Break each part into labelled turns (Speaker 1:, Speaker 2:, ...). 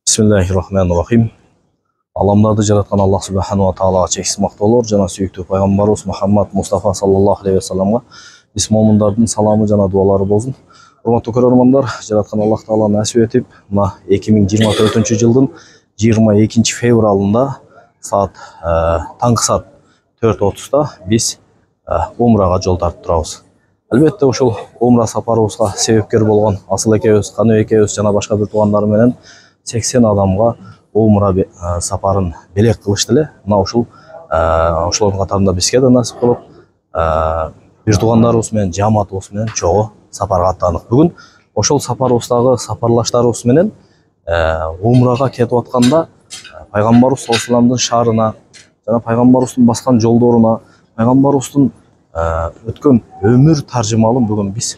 Speaker 1: Bismillahirrahmanirrahim. Alamlarda жараткан Аллах Субхану ва Таалага чексиз мактоолор жана сүйүктүү пайгамбарыбыз Мухаммад Мустафа саллаллаху алейхи ва салламга биз момундардын саламы жана дуалары болсун. Урматтуу көрөрмандар, жараткан Аллах Таала насип этип, мына 2024-жылдын 22 февралында таңкы саат 4:30да биз умрага жол тартып турабыз. Албетте ушул умра сапарыбызга себепкер болгон Асыл экебиз, Каныбек экебиз жана башка бир туугандар менен 80 адамга умра сапарын белек кылышты эле. Мына ошолордун катарында бизге да насип кылып, бир туугандарыбыз менен, жамаатыбыз менен чогуу сапарга аттандык. Бүгүн ошол сапарыбыздагы сапарлаштарыбыз менен умрага кетип атканда пайгамбарыбыз саллаллаху алейхи ва салламдын шаарына жана пайгамбарыбыздын баскан жолдоруна, пайгамбарыбыздын өткөн өмүр таржымалын бүгүн биз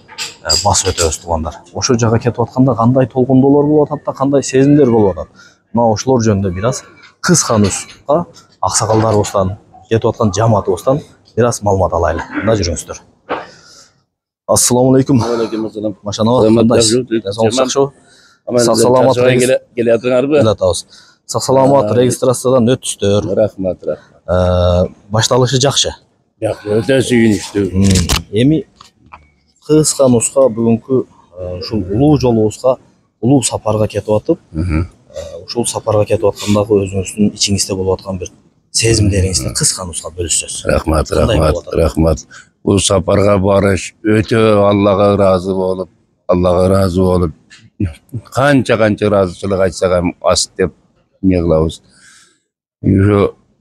Speaker 1: басып өтөбүз туугандар. Ошол жака кетип атканда кандай толкундоолор болуп атат да, кандай сезимдер болуп атат. Мына ошолор жөнүндө бир аз кыска нуска аксакалдарыбыздан, кетип аткан жамаатыбыздан бир аз маалымат алайлы. Мында жүрүңүздөр. Ассаламу алейкум.
Speaker 2: Алейкум ассалам.
Speaker 1: Машанабы, кандайсыз? Жакшыбы? Саламат келе
Speaker 2: атыңарбы?
Speaker 1: Атабыз. Саламат регистрациядан өттүздөр.
Speaker 2: Рахмат, рахмат.
Speaker 1: Башталышы жакшы.
Speaker 2: Жакшы, өтө сүйүнүктүү.
Speaker 1: Эми кыска нуска бүгүнкү ушул улуу жолубузга, улуу сапарга кетип атып, ушул сапарга кетип аткандагы өзүңүздүн ичиңизде болуп аткан бир сезимдериңизди кыска нуска бөлүшсөз.
Speaker 2: Рахмат, рахмат, рахмат. Бул сапарга барыш өтө Аллага ыраазы болуп, канча ыраазычылык айтсак ham аз деп эмне кылабыз.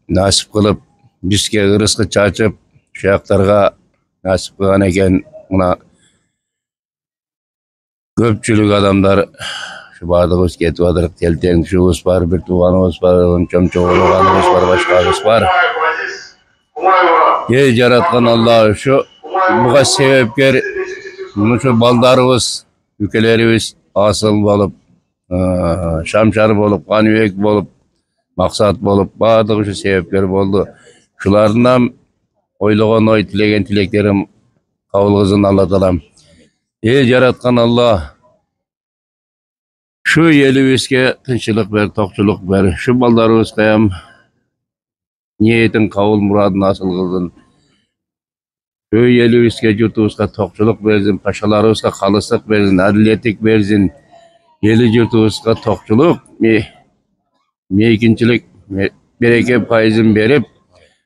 Speaker 2: Насип кылып бизге ырыскы чачып, ушактарга насип кылган экен. Мына көпчүлүк адамдар баардыгыбыз кетип атырык, телтеңшүүбүз бар, бир тууганыбыз бар, чоңчоголуганыбыз бар, башкабыз бар. Жараткан Алла ушу буга себепкер ушу балдарыбыз, үкелерибиз Асыл болуп, Шамшар болуп, Каныбек болуп, Максат болуп, баардыгы ушу себепкер болду. Ушулардан ойлогон ой, тилеген тилектерим кабыл кылсын Алла Таалам. Жараткан Алла şu elibizge tınçılık ver, tokçuluk ver. Şu ballarımız kayam niyetin kavul muradın asıl kıldın. Şu elibizge yurtubuzga tokçuluk versin, paşalarımızga kalıslık versin, adiliyetik versin. Eli yurtubuzga tokçuluk, meykinçilik, bereke payızın berip,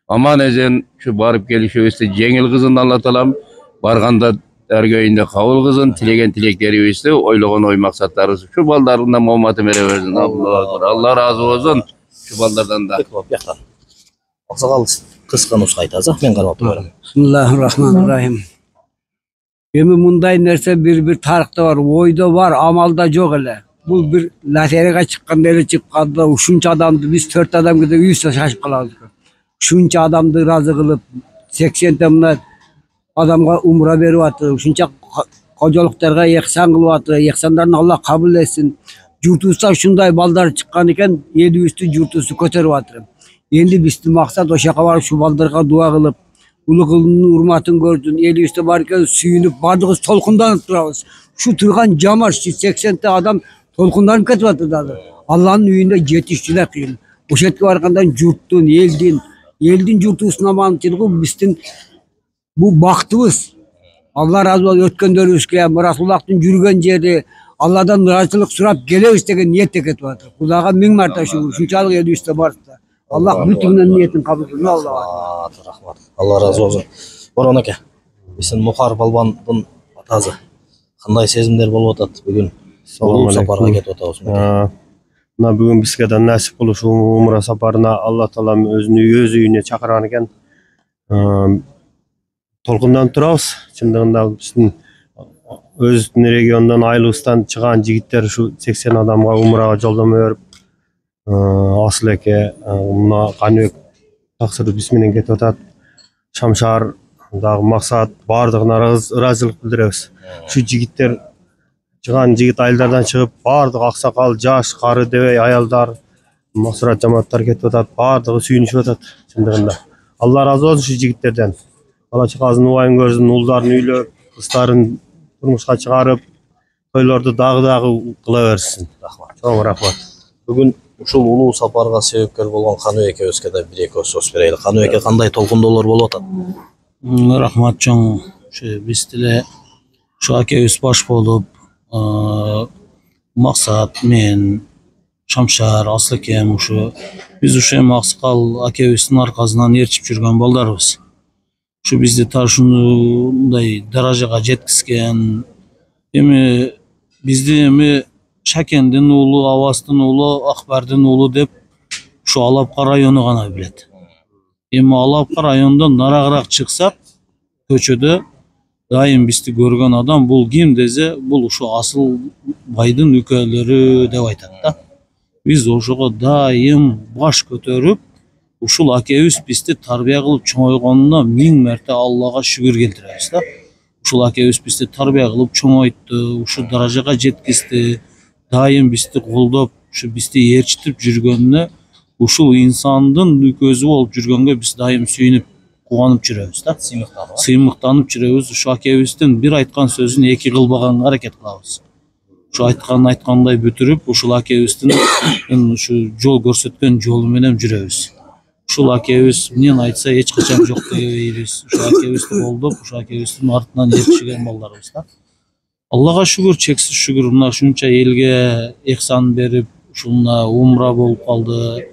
Speaker 2: aman ezen şu barıp gelişibizde jеңил kızın Allah Talam, barganda Ergöyünde kavul kızın, tilegen tilekleri üstü, oyloğun oy maksatları şu ballarından muhammatı mere versin. Allah razı olsun şu ballardan da.
Speaker 1: Aksakal kıska nuska aytazak, men karab atırım.
Speaker 3: Bismillahirrahmanirrahim. Emi munday nerse bir tarıkta var, oyda var, amalda yok ele. Bu bir laterega çıkkanda ele çıkkanda, uşunca adamdı, biz 4 adam gidip 100 şaşıp kalardık. Uşunca adamdı razı kılıp, 80 temler adamga umra berip atır. Uşuncha kojaluklarga ihsan kılıp atır. İhsanlarını Allah kabul etsin. Jurtubuzda şunday balдар çıkkan eken, eli üstü jurtubuzu köterip atır. Endi bizdin maksat oşaka barıp şu baldarga dua kılıp, ulu kılının urmatın gördün, eli üstü barken suyunup, bardığız tolkundanıp durabız. Şu turgan jamar, 80 adam tolkundanıp ketip atırdı. Allah'ın üyünde yetişçiler kıyın. Oşetki barkandan jurttun, eldin jurtubuzuna mançılığı bizdin bu baktığımız, Allah razı olsun ötkendörüzge, Resulullah'ın yürügen jeri, Allah'dan razılık surap gelebiz degen niyette ketip atır. Kulağa min marta şunçalık eli üstte barsa. Allah bütünün niyetin kabul etsin. Allah
Speaker 1: rahmat. Allah razı olsun. Boran aka, bizdin Muhar Balbandын atazı. Kандай сезимдер болуп атат бүгүн? Улуу сапарга кетип атабыз.
Speaker 4: Мына бүгүн бизге да насип кылып ушул умра сапарына Алла Таалам өзүнүн өз үйүнө чакырган экен. Толкундан турабыз. Чындыгында биздин өзүбүздүн региондон айылыбыздан чыган жигиттер ушу 80 адамга умрага жолдомо берип, Асыл эке, мына Каныбек таксыр биз менен кетип атат. Шамшар дагы Максат баардыгына ыраазычылык билдиребиз. Ушу жигиттер чыган жигит айылдардан чыгып, баардык аксакал, жаш, кары дебей аялдар, масурат жамааттар кетип атат. Баардыгы сүйүнүшүп атат чындыгында. Алла разы болсун ушу жигиттерден. Бала чакасын убайын көрсүн, улдарын үйлөп, кыздарын турмушка чыгарып, тойлорду дагы кыла берсин.
Speaker 1: Рахмат.
Speaker 4: Чоң рахмат.
Speaker 1: Бүгін ушул улуу сапарга себепкер болгон Каныбек экөөбүзгө да бир-эки сөз берели. Каныбек эке кандай толкундоолор болуп атат?
Speaker 5: Рахмат чоң. Биз деле ушу акебиз баш болуп, Максат, мен, Шамшар, Асылкем ушу биз эми Аксакал акебиздин аркасынан ээрчип жүргөн балдарбыз. Ушу бизди ушундай даражага жеткизген. Эми бизди Шакендин уулу, Абастын уулу, Акбардын уулу деп ушу Алапка району гана билет. Эми Алапка районунан нарагыраак чыксак, көчөдө дайым бизди көргөн адам бул ким десе, бул ушу Асыл байдын үкөлөрү деп айтат да. Биз ошого дайым баш көтөрүп, ушул акебиз бизди тарбия кылып чоңойгонуна 1000 мерте Аллага шүгүр келтиребиз да. Ушул акебиз бизди тарбия кылып чоңойтtu, ушу даражага жеткизди. Дайым бизди колдоп, ушу бизди ээрчитип жүргөнүнө, ушул инсандын көзү болуп жүргөнгө биз дайым сүйүнүп, кубанып жүрөбүз да. Сыймыктанып жүрөбүз. Ушу акебиздин бир айткан сөзүн эки кылбаганга аракет кылабыз. Ушу айткандай бүтүрүп, ушул акебиздин ушу жол көрсөткөн жолу менен жүрөбүз. Ушул акебиз эмнени айтса эч качан жок дебейбиз. Ушул акебизди колдоп, ушул акебиздин артынан ээрчиген балдарбыз да. Аллага шүгүр, чексиз шүгүр, мына ушунча элге ихсан берип, ушуна умра болуп калды.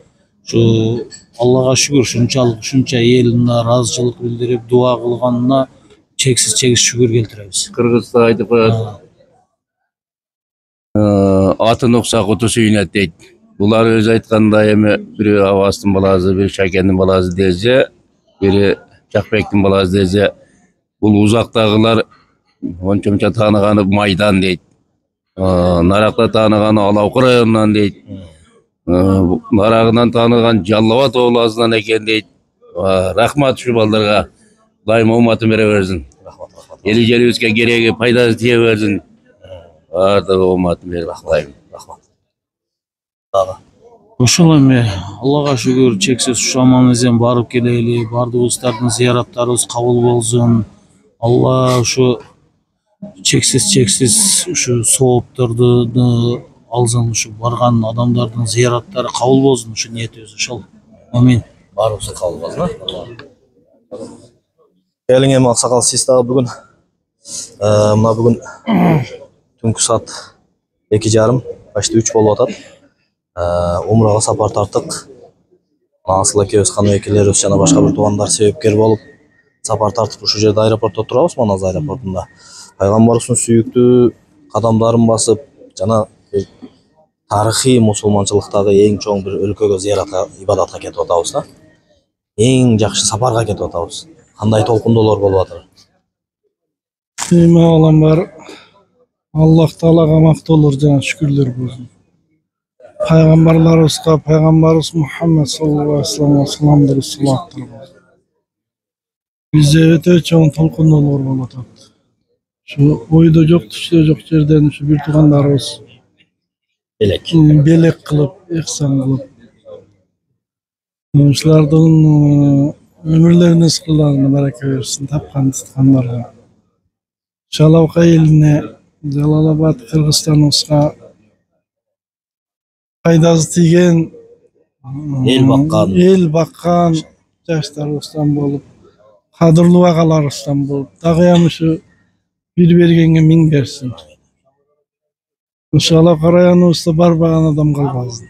Speaker 5: Ушу Аллага шүгүр, ушунча эл ыраазычылык билдирип, дуа кылганына чексиз шүгүр келтиребиз.
Speaker 2: Кыргызда айтып коет. Атын укса куту сүйүнөт дейт. Булар өзү айткандай эми бири Абастын баласы, бири Шакендин баласы десе, бири Жакбектин баласы десе, бул узактагылар ончомча тааныганы Майдан дейт. Наракта тааныганы Алапкы районунан дейт. Нарагынан тааныган Жалал Абад областынан экен дейт. Рахмат ушу балдарга. Дайым ооматын бере берсин. Эли жерибизге кереги, пайдасы тие берсин. Бардыгы ооматын берип дайым. Рахмат.
Speaker 5: Ошол эми Аллага шүгүр, чексиз ушу аман эсен барып келели, бардыгыбыздардын зыяраттарыбыз кабыл болсун. Алла ушу чексиз ушу соопторду алсын, ушу барган адамдардын зыяраттары кабыл болсун, ушу ниетибиз ошол. Амин.
Speaker 1: Баарыбызга кабыл болсун. Келиң эми Аксакал, сиз дагы бүгүн мына бүгүн түнкү саат 2:30, почти 3 болуп атат. Умрага сапар тарттык. Асыл экөөбүз, Каныбек экелерибиз жана башка бир туугандар себепкер болуп сапар тартып ушул жерде аэропортто турабыз, Манас аэропортунда. Пайгамбарыбыздын сүйүктүү кадамдарын басып, жана тарыхый мусулманчылыктагы эң чоң бир өлкөгө зыяратка, ибадатка кетип атабыз да. Эң жакшы сапарга кетип атабыз. Кандай толкундоолор болуп атыр?
Speaker 6: Эми алам бар. Аллах Таалага мактоолор жана шүкүрлөр болсун. Пайгамбарларыбызга, пайгамбарыбыз Мухаммад саллаллаху алейхи вассаламга саламдар салаттар болсун. Бизде өтө чоң толкундоолор болуп атат. Şu oyda жок, түштө жок жерден ушу бир туугандарыбыз белек кылып, ихсан кылып, ушулардын өмүрлөрүнүн сырларына барака берсин, тапкан туткандарга. Жалалка элине, Жалал Абад Кыргызстаныбызга пайдасы тийген, эл баккан жаштарыбыздан болуп, кадырлуу агаларыбыздан болуп, дагы ушу bir bергенге 1000 берсин. Ушала караяныбызда барбаган адам калбасын.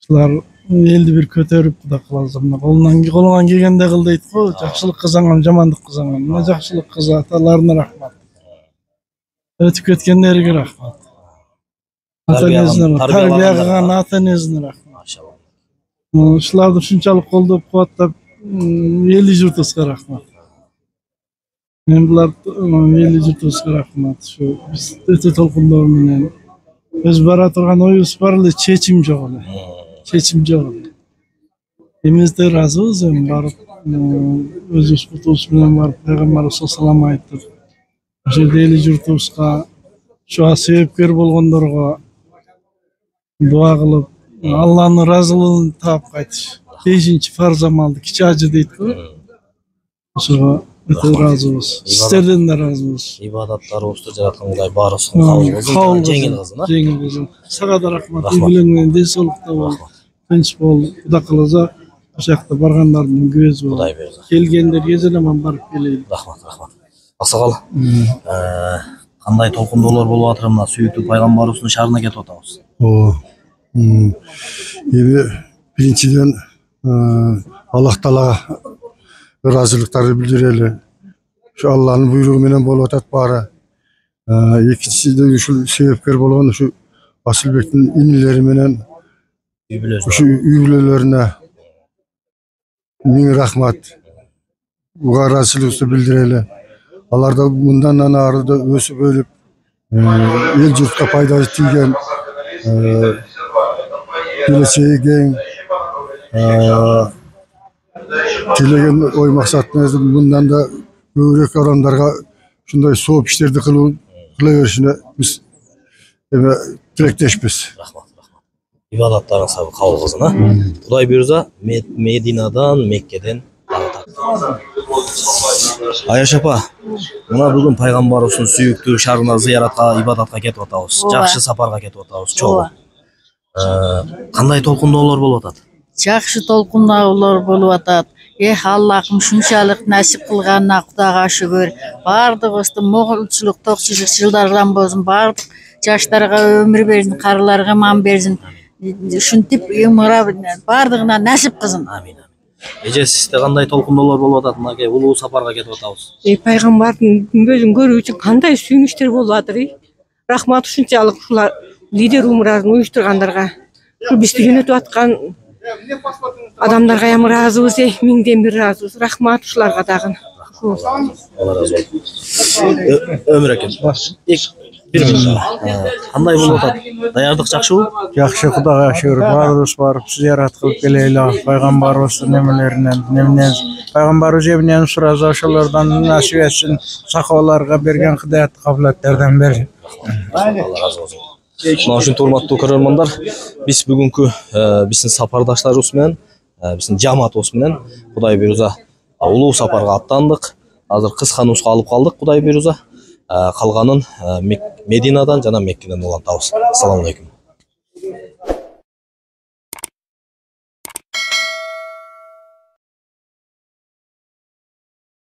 Speaker 6: Ушулар элди бир көтөрүп да кыласың. Колунан келгенде кыл дейт го, жакшылык кызанган, жамандык кызанган. Мына жакшылык кыза аталарына рахмат. Өтүп кеткендерге рахмат. Тарбия кылган ата-энесине рахмат. Ушуларды ушунчалык колдоп кубаттап, эли журтубузга рахмат. Men bular elli jurtubuzga rahmat. Shu biz o'ta толкундоо менен өз бара турган оюбуз бар эле, чечим жок эле. Чечим жок. Эмизде ыраазыбыз эми барып, өзүбүз кутубуз менен барып пайгамбарыбыз салам айтып, ошол жерде эли журтубузга, ушуга себепкер болгондорго дуа кылып, Алланын ыраазылыгын таап кайтыш. 5-фарз амалды, кичи ажы дейт го. Ошого Öte razı olsun. Sizlerden de razı olsun.
Speaker 1: Ibadattарыбызды жараткан Кудай баарыбызга кабыл кылсын. Жеңил кылсын.
Speaker 6: Жеңил кылсын. Сага да рахмат. Үйленген денсаулыкта бол. Тынч бол. Кудай кылса ошакта баргандардын көзү бол.
Speaker 1: Кудай берсин.
Speaker 6: Келгендер эзелеман барып келейин.
Speaker 1: Рахмат. Аксакал, кандай толкундоолор болуп атыр мына сүйүктүү пайгамбарыбыздын шаарына кетип атабыз.
Speaker 7: Эми биринчиден Аллах Таалага ыраазылыктарды билдирели. Şu Allah'ın buyruğu menен болуп атат баары. Экинчиден ушул себепкер болгон ушу Асылбектин инилери менен ушу үй бүлөлөрүнө миң рахмат. Буга ыраазычылыгыбызды билдирели. Алар да мындан ары да өсүп өлүп, эл журтка пайдасы тийген, келечеги кең, тілеген ой мақсатымыз мындан да көбірек адамдарға шундай сооп иштерди кыла беришине биз тилектешпиз.
Speaker 1: Рахмат. Ибадаттарыңыз кабыл кылсын. Кудай буйрса, Мединадан, Меккеден Аяш апа, мына бүгүн пайгамбарыбыздын сүйүктүү шаарына зыяратка, ибадатка кетип атабыз. Жакшы сапарга кетип атабыз. Чоң. Кандай толкундоолор болуп атат?
Speaker 8: Жакшы толкундоолор болуп атат. Аллахым шунчалык насип кылганына Кудайга шүгүр. Бардыгыбызды могулчулук, токчулук жылдардан болсун. Бардык жаштарга өмүр берсин, карыларга ман берсин. Ушинтип умра бардыгына насип кылсын.
Speaker 1: Амин. Эже сизде кандай толкундоолор болуп атат? Мынакей улуу сапарга кетип атабыз.
Speaker 9: Пайгамбардын күнбөзүн көрүү үчүн кандай сүйүнүчтөр болуп атыр. Рахмат ушунчалык ушулар лидер умраны уюштургандарга. Шу бизди жөнөтүп аткан адамдарга ям ыраазыбыз, миңден бир ыраазыбыз. Рахмат ушуларга дагы.
Speaker 1: Алла разы болсун. Өмүр экен. Бир минут. Кандай болуп атат? Даярдык жакшыбы?
Speaker 10: Жакшы, Кудайга шүгүр. Баарыбыз барып зыярат кылып келели. Пайгамбарыбыздын немелеринен, пайгамбарыбыз эмнени сураса ошолордон насип этсин, сакоолорго берген кыдаят кабылеттерден берсин.
Speaker 1: Алла разы болсун. Мына ушинтип урматтуу көрөрмандар, биз бүгүнкү биздин сапардаштарыбыз менен, биздин жамаатыбыз менен Кудай буйрса улуу сапарга аттандык. Азыр кыска нуска алып калдык Кудай буйрса. Калганын Мединадан жана Меккеден улантабыз. Ассаламу алейкум.